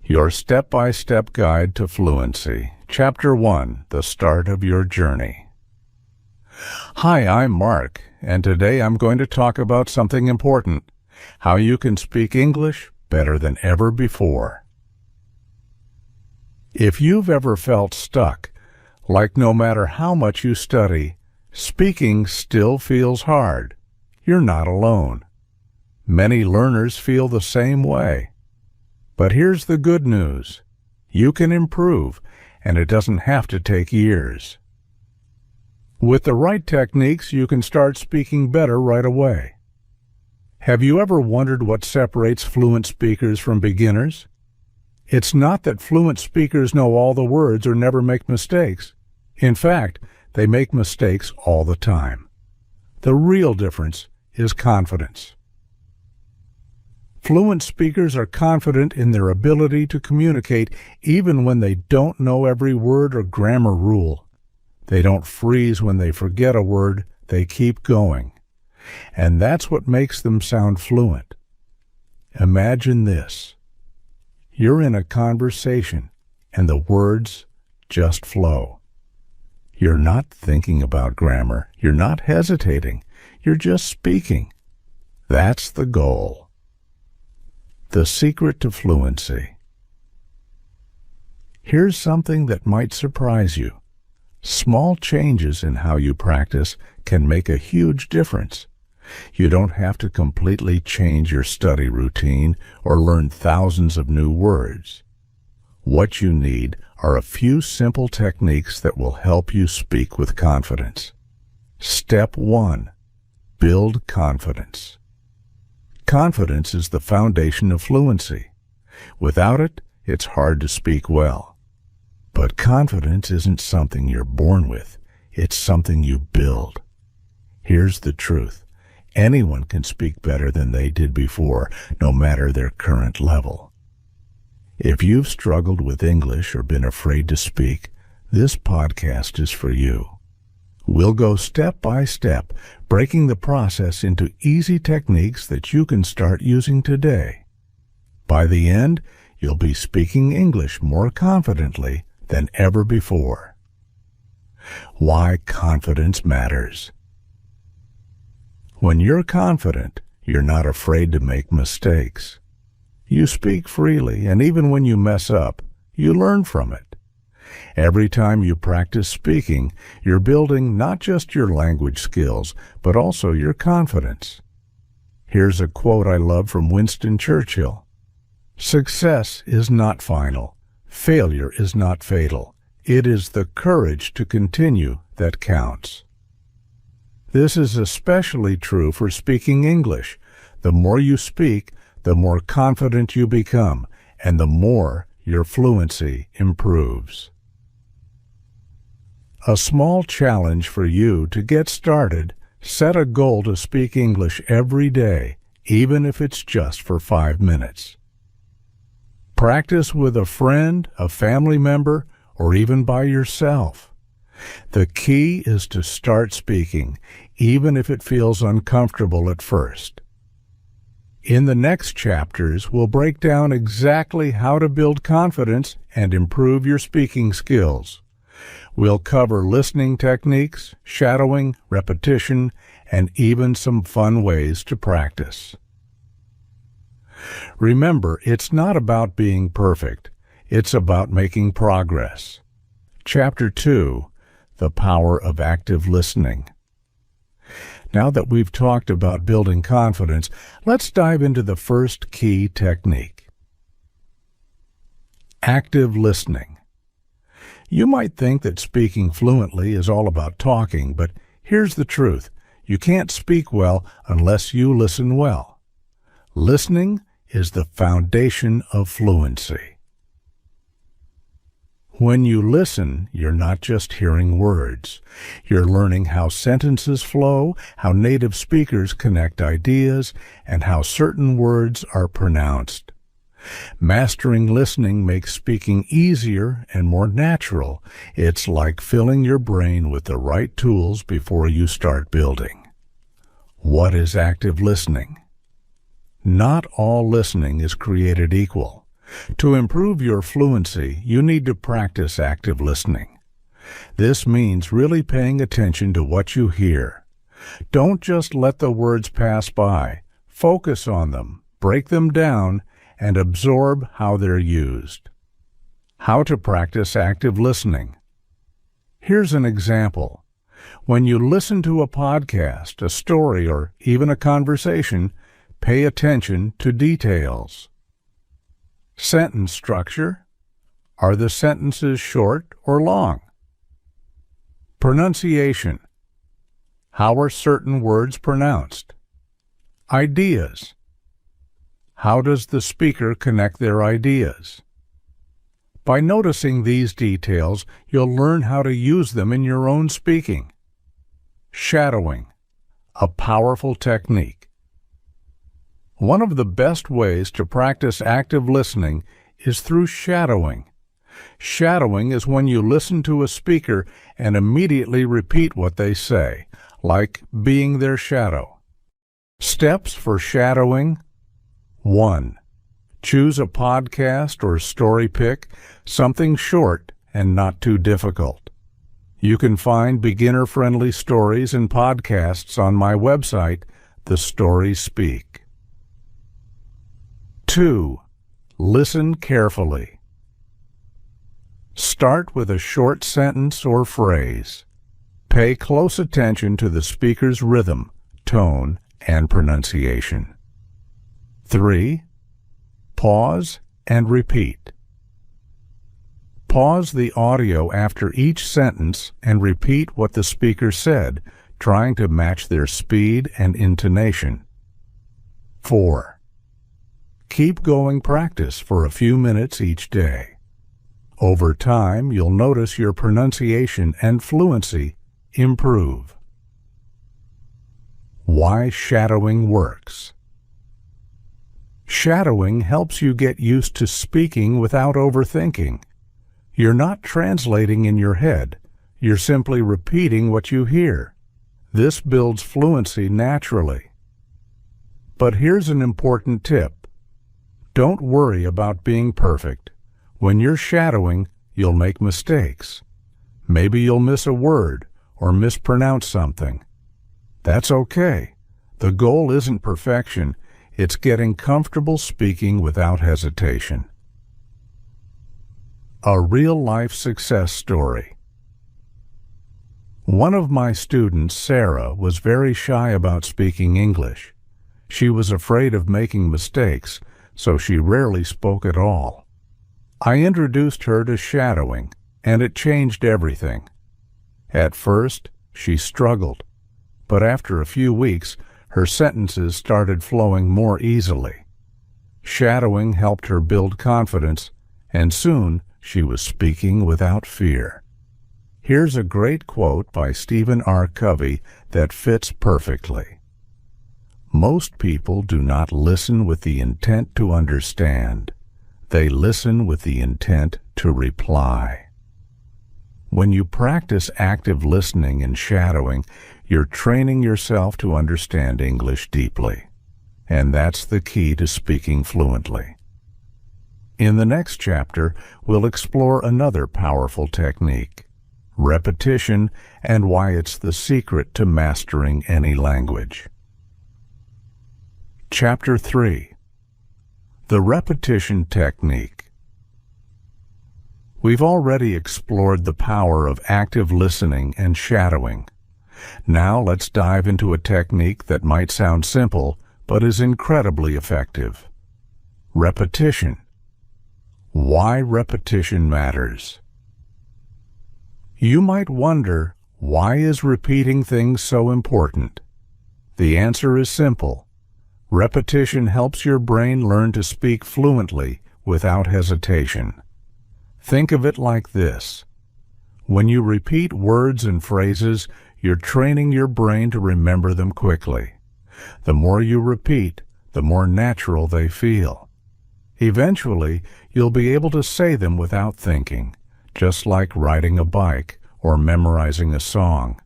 Your step-by-step guide to fluency. Chapter 1, The Start of Your Journey. Hi, I'm Mark, and today I'm going to talk about something important: how you can speak English better than ever before. If you've ever felt stuck, like no matter how much you study, speaking still feels hard, you're not alone. Many learners feel the same way. But here's the good news. You can improve, and it doesn't have to take years. With the right techniques, you can start speaking better right away. Have you ever wondered what separates fluent speakers from beginners? It's not that fluent speakers know all the words or never make mistakes. In fact, they make mistakes all the time. The real difference is confidence. Fluent speakers are confident in their ability to communicate even when they don't know every word or grammar rule. They don't freeze when they forget a word, they keep going. And that's what makes them sound fluent. Imagine this. You're in a conversation, and the words just flow. You're not thinking about grammar. You're not hesitating. You're just speaking. That's the goal. The secret to fluency. Here's something that might surprise you. Small changes in how you practice can make a huge difference. You don't have to completely change your study routine or learn thousands of new words. What you need are a few simple techniques that will help you speak with confidence. Step 1. Build confidence. Confidence is the foundation of fluency. Without it, it's hard to speak well. But confidence isn't something you're born with. It's something you build. Here's the truth. Anyone can speak better than they did before, no matter their current level. If you've struggled with English or been afraid to speak, this podcast is for you. We'll go step by step, breaking the process into easy techniques that you can start using today. By the end, you'll be speaking English more confidently than ever before. Why confidence matters. When you're confident, you're not afraid to make mistakes. You speak freely, and even when you mess up, you learn from it. Every time you practice speaking, you're building not just your language skills, but also your confidence. Here's a quote I love from Winston Churchill. "Success is not final. Failure is not fatal. It is the courage to continue that counts." This is especially true for speaking English. The more you speak, the more confident you become, and the more your fluency improves. A small challenge for you to get started: set a goal to speak English every day, even if it's just for 5 minutes. Practice with a friend, a family member, or even by yourself. The key is to start speaking, even if it feels uncomfortable at first. In the next chapters, we'll break down exactly how to build confidence and improve your speaking skills. We'll cover listening techniques, shadowing, repetition, and even some fun ways to practice. Remember, it's not about being perfect. It's about making progress. Chapter 2, The Power of Active Listening. Now that we've talked about building confidence, let's dive into the first key technique. Active listening. You might think that speaking fluently is all about talking, but here's the truth. You can't speak well unless you listen well. Listening is the foundation of fluency. When you listen, you're not just hearing words. You're learning how sentences flow, how native speakers connect ideas, and how certain words are pronounced. Mastering listening makes speaking easier and more natural. It's like filling your brain with the right tools before you start building. What is active listening? Not all listening is created equal. To improve your fluency, you need to practice active listening. This means really paying attention to what you hear. Don't just let the words pass by. Focus on them, break them down, and absorb how they're used. How to practice active listening. Here's an example. When you listen to a podcast, a story, or even a conversation, pay attention to details. Sentence structure. Are the sentences short or long? Pronunciation. How are certain words pronounced? Ideas. How does the speaker connect their ideas? By noticing these details, you'll learn how to use them in your own speaking. Shadowing. A powerful technique. One of the best ways to practice active listening is through shadowing. Shadowing is when you listen to a speaker and immediately repeat what they say, like being their shadow. Steps for shadowing. 1. Choose a podcast or story pick, something short and not too difficult. You can find beginner-friendly stories and podcasts on my website, The Stories Speak. 2. Listen carefully. Start with a short sentence or phrase. Pay close attention to the speaker's rhythm, tone, and pronunciation. 3. Pause and repeat. Pause the audio after each sentence and repeat what the speaker said, trying to match their speed and intonation. 4. Keep going practice for a few minutes each day. Over time, you'll notice your pronunciation and fluency improve. Why shadowing works. Shadowing helps you get used to speaking without overthinking. You're not translating in your head. You're simply repeating what you hear. This builds fluency naturally. But here's an important tip. Don't worry about being perfect. When you're shadowing, you'll make mistakes. Maybe you'll miss a word or mispronounce something. That's okay. The goal isn't perfection. It's getting comfortable speaking without hesitation. A real-life success story. One of my students, Sarah, was very shy about speaking English. She was afraid of making mistakes, so she rarely spoke at all. I introduced her to shadowing, and it changed everything. At first, she struggled, but after a few weeks, her sentences started flowing more easily. Shadowing helped her build confidence, and soon she was speaking without fear. Here's a great quote by Stephen R. Covey that fits perfectly. Most people do not listen with the intent to understand. They listen with the intent to reply. When you practice active listening and shadowing, you're training yourself to understand English deeply. And that's the key to speaking fluently. In the next chapter, we'll explore another powerful technique, repetition, and why it's the secret to mastering any language. Chapter 3. The Repetition Technique. We've already explored the power of active listening and shadowing. Now let's dive into a technique that might sound simple, but is incredibly effective. Repetition. Why repetition matters. You might wonder, why is repeating things so important? The answer is simple. Repetition helps your brain learn to speak fluently without hesitation. Think of it like this. When you repeat words and phrases, you're training your brain to remember them quickly. The more you repeat, the more natural they feel. Eventually, you'll be able to say them without thinking, just like riding a bike or memorizing a song.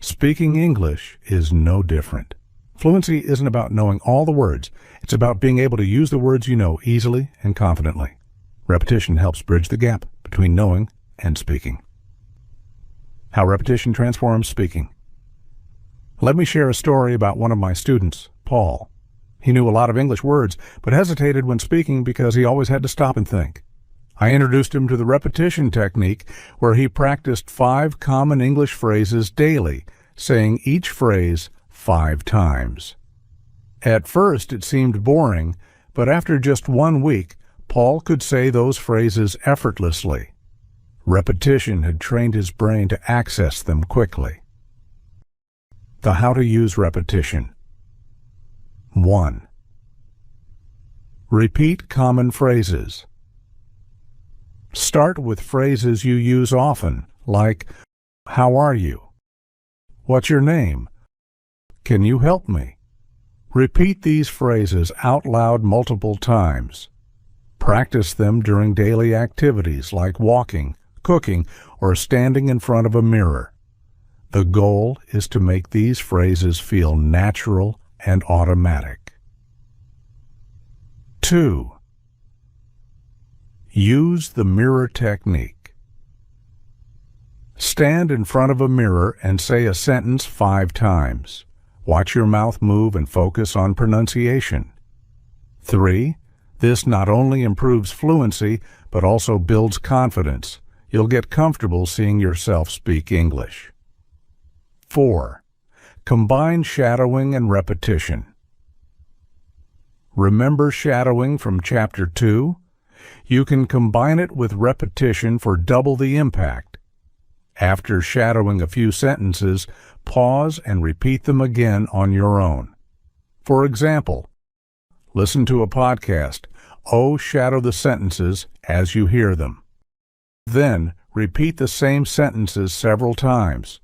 Speaking English is no different. Fluency isn't about knowing all the words. It's about being able to use the words you know easily and confidently. Repetition helps bridge the gap between knowing and speaking. How repetition transforms speaking. Let me share a story about one of my students, Paul. He knew a lot of English words, but hesitated when speaking because he always had to stop and think. I introduced him to the repetition technique, where he practiced 5 common English phrases daily, saying each phrase 5 times. At first it seemed boring, but after just 1 week, Paul could say those phrases effortlessly. Repetition had trained his brain to access them quickly. The how to use repetition. 1. Repeat common phrases. Start with phrases you use often, like, "How are you?" "What's your name?" "Can you help me?" Repeat these phrases out loud multiple times. Practice them during daily activities like walking, cooking, or standing in front of a mirror. The goal is to make these phrases feel natural and automatic. 2. Use the mirror technique. Stand in front of a mirror and say a sentence 5 times. Watch your mouth move and focus on pronunciation. 3. This not only improves fluency, but also builds confidence. You'll get comfortable seeing yourself speak English. 4. Combine shadowing and repetition. Remember shadowing from Chapter 2? You can combine it with repetition for double the impact. After shadowing a few sentences, pause and repeat them again on your own. For example, listen to a podcast. Shadow the sentences as you hear them. Then, repeat the same sentences several times.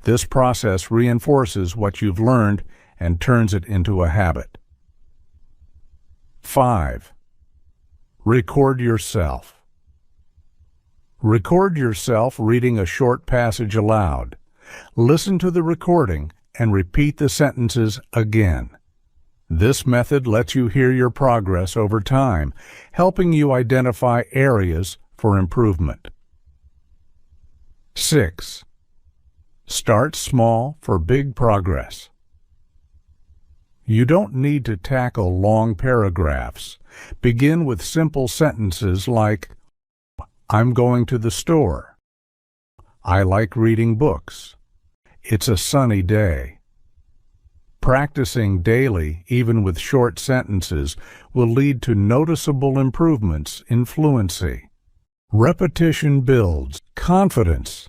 This process reinforces what you've learned and turns it into a habit. 5. Record yourself. Record yourself reading a short passage aloud. Listen to the recording and repeat the sentences again. This method lets you hear your progress over time, helping you identify areas for improvement. 6. Start small for big progress. You don't need to tackle long paragraphs. Begin with simple sentences like, "I'm going to the store." "I like reading books." "It's a sunny day." Practicing daily, even with short sentences, will lead to noticeable improvements in fluency. Repetition builds confidence.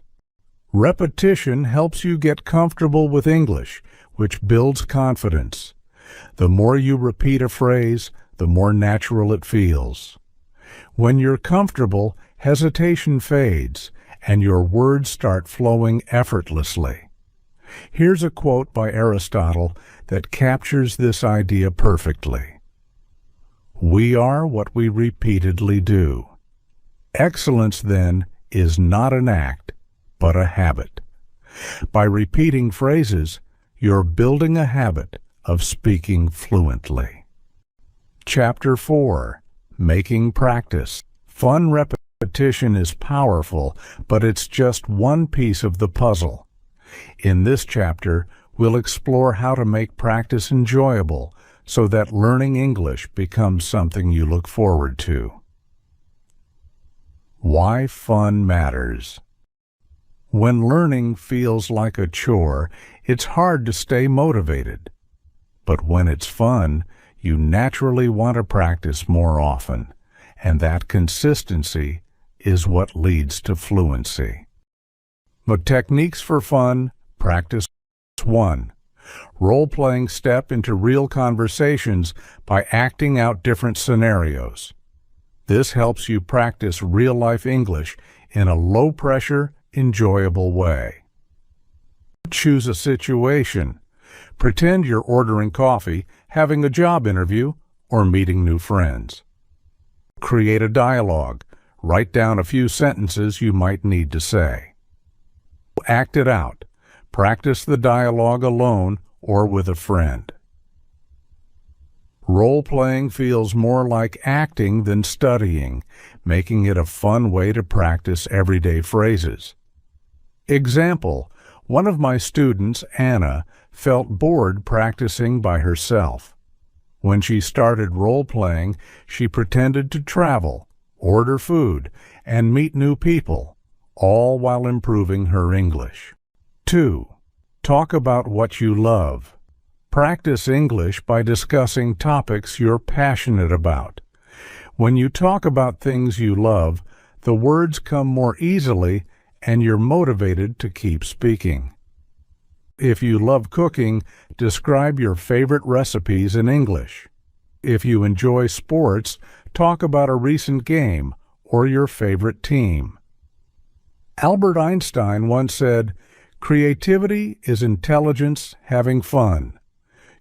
Repetition helps you get comfortable with English, which builds confidence. The more you repeat a phrase, the more natural it feels. When you're comfortable, hesitation fades, and your words start flowing effortlessly. Here's a quote by Aristotle that captures this idea perfectly. "We are what we repeatedly do." Excellence, then, is not an act, but a habit. By repeating phrases, you're building a habit of speaking fluently. Chapter 4. Making practice. Fun repetition is powerful, but it's just one piece of the puzzle. In this chapter, we'll explore how to make practice enjoyable so that learning English becomes something you look forward to. Why fun matters. When learning feels like a chore, it's hard to stay motivated. But when it's fun, you naturally want to practice more often, and that consistency is what leads to fluency. But techniques for fun, practice 1. Role-playing step into real conversations by acting out different scenarios. This helps you practice real-life English in a low-pressure, enjoyable way. Choose a situation. Pretend you're ordering coffee, having a job interview, or meeting new friends. Create a dialogue. Write down a few sentences you might need to say. Act it out. Practice the dialogue alone or with a friend. Role-playing feels more like acting than studying, making it a fun way to practice everyday phrases. Example, one of my students, Anna, felt bored practicing by herself. When she started role-playing, she pretended to travel, order food, and meet new people, all while improving her English. 2. Talk about what you love. Practice English by discussing topics you're passionate about. When you talk about things you love, the words come more easily and you're motivated to keep speaking. If you love cooking, describe your favorite recipes in English. If you enjoy sports, talk about a recent game or your favorite team. Albert Einstein once said, "Creativity is intelligence having fun."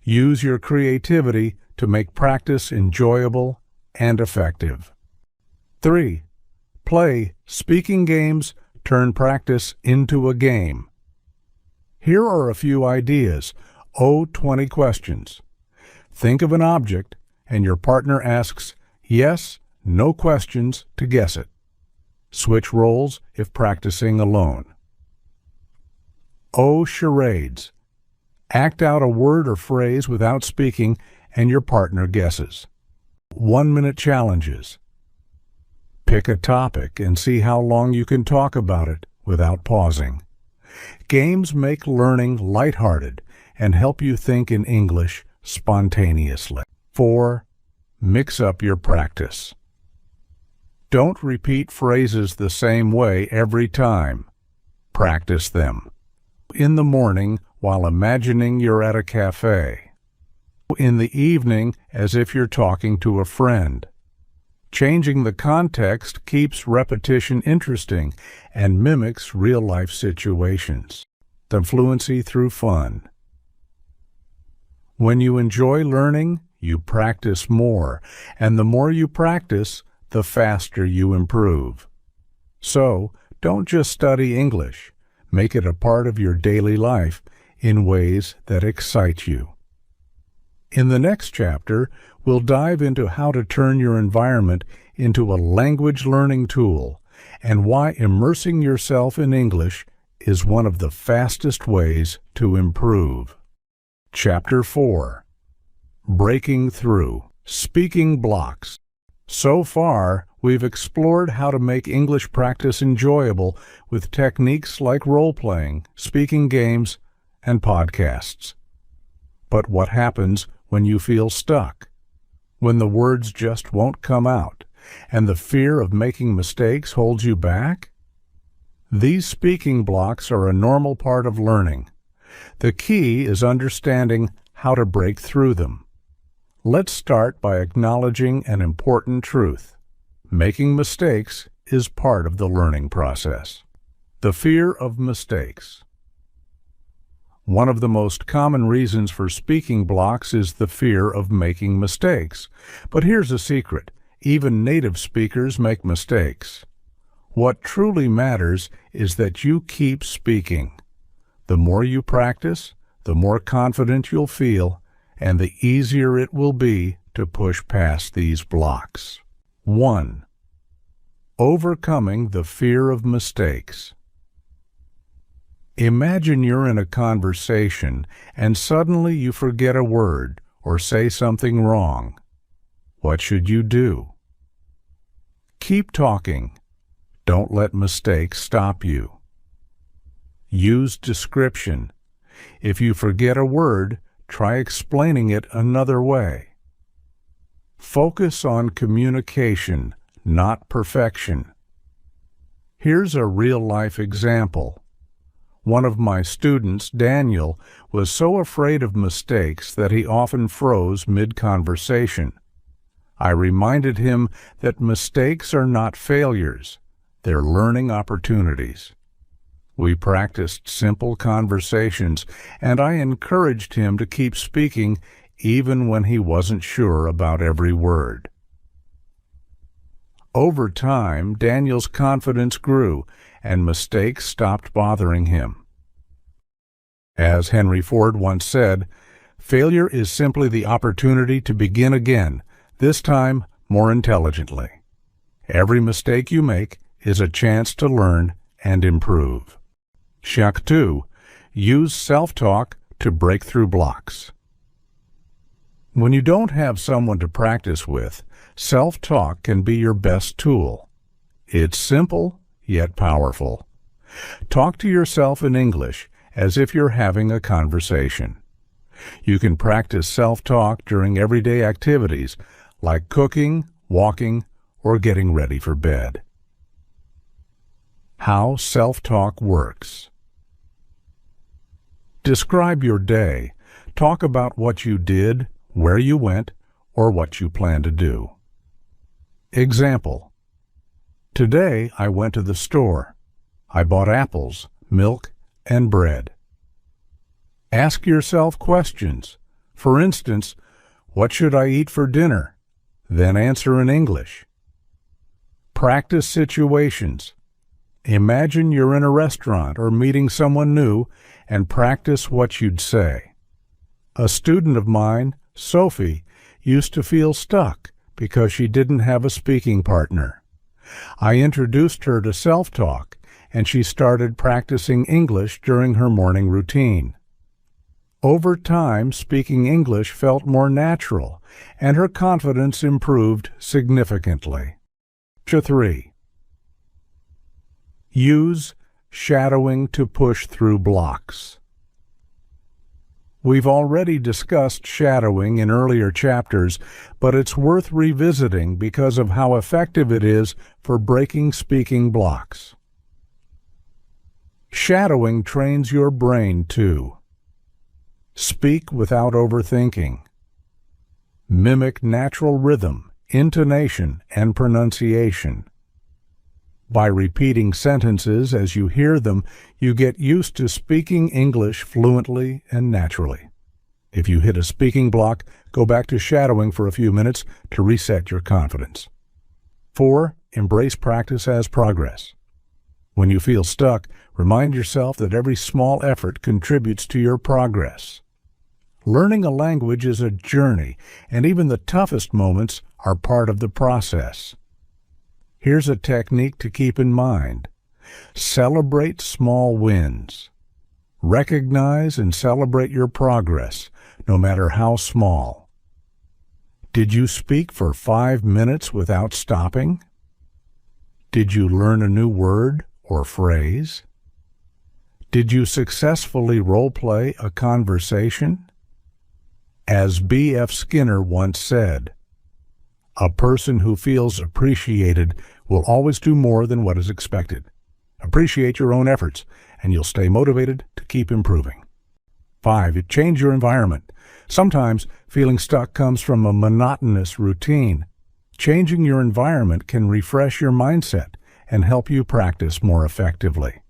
Use your creativity to make practice enjoyable and effective. 3. Play speaking games, turn practice into a game. Here are a few ideas. 20 questions. Think of an object, and your partner asks yes, no questions to guess it. Switch roles if practicing alone. Charades. Act out a word or phrase without speaking, and your partner guesses. 1-minute challenges. Pick a topic and see how long you can talk about it without pausing. Games make learning lighthearted and help you think in English spontaneously. 4. Mix up your practice. Don't repeat phrases the same way every time. Practice them. In the morning, while imagining you're at a cafe. In the evening, as if you're talking to a friend. Changing the context keeps repetition interesting and mimics real-life situations. The fluency through fun. When you enjoy learning, you practice more, and the more you practice, the faster you improve. So, don't just study English. Make it a part of your daily life in ways that excite you. In the next chapter, we'll dive into how to turn your environment into a language learning tool and why immersing yourself in English is one of the fastest ways to improve. Chapter 4. Breaking Through. Speaking Blocks. So far, we've explored how to make English practice enjoyable with techniques like role-playing, speaking games, and podcasts. But what happens when you feel stuck? When the words just won't come out, and the fear of making mistakes holds you back? These speaking blocks are a normal part of learning. The key is understanding how to break through them. Let's start by acknowledging an important truth. Making mistakes is part of the learning process. The fear of mistakes. One of the most common reasons for speaking blocks is the fear of making mistakes. But here's a secret. Even native speakers make mistakes. What truly matters is that you keep speaking. The more you practice, the more confident you'll feel, and the easier it will be to push past these blocks. 1. Overcoming the fear of mistakes. Imagine you're in a conversation and suddenly you forget a word or say something wrong. What should you do? Keep talking. Don't let mistakes stop you. Use description. If you forget a word, try explaining it another way. Focus on communication, not perfection. Here's a real-life example. One of my students, Daniel, was so afraid of mistakes that he often froze mid-conversation. I reminded him that mistakes are not failures. They're learning opportunities. We practiced simple conversations, and I encouraged him to keep speaking even when he wasn't sure about every word. Over time, Daniel's confidence grew, and mistakes stopped bothering him. As Henry Ford once said, failure is simply the opportunity to begin again, this time more intelligently. Every mistake you make is a chance to learn and improve. Check 2. Use self-talk to break through blocks. When you don't have someone to practice with, self-talk can be your best tool. It's simple, yet powerful. Talk to yourself in English as if you're having a conversation. You can practice self-talk during everyday activities like cooking, walking, or getting ready for bed. How self-talk works. Describe your day. Talk about what you did, where you went, or what you plan to do. Example: today I went to the store. I bought apples, milk, and bread. Ask yourself questions. For instance, what should I eat for dinner? Then answer in English. Practice situations. Imagine you're in a restaurant or meeting someone new and practice what you'd say. A student of mine, Sophie, used to feel stuck because she didn't have a speaking partner. I introduced her to self-talk, and she started practicing English during her morning routine. Over time, speaking English felt more natural, and her confidence improved significantly. Chapter 3. Use shadowing to push through blocks. We've already discussed shadowing in earlier chapters, but it's worth revisiting because of how effective it is for breaking speaking blocks. Shadowing trains your brain too. Speak without overthinking. Mimic natural rhythm, intonation, and pronunciation. By repeating sentences as you hear them, you get used to speaking English fluently and naturally. If you hit a speaking block, go back to shadowing for a few minutes to reset your confidence. 4. Embrace practice as progress. When you feel stuck, remind yourself that every small effort contributes to your progress. Learning a language is a journey, and even the toughest moments are part of the process. Here's a technique to keep in mind. Celebrate small wins. Recognize and celebrate your progress, no matter how small. Did you speak for 5 minutes without stopping? Did you learn a new word or phrase? Did you successfully role-play a conversation? As B.F. Skinner once said, "A person who feels appreciated will always do more than what is expected." Appreciate your own efforts, and you'll stay motivated to keep improving. 5. Change your environment. Sometimes feeling stuck comes from a monotonous routine. Changing your environment can refresh your mindset and help you practice more effectively.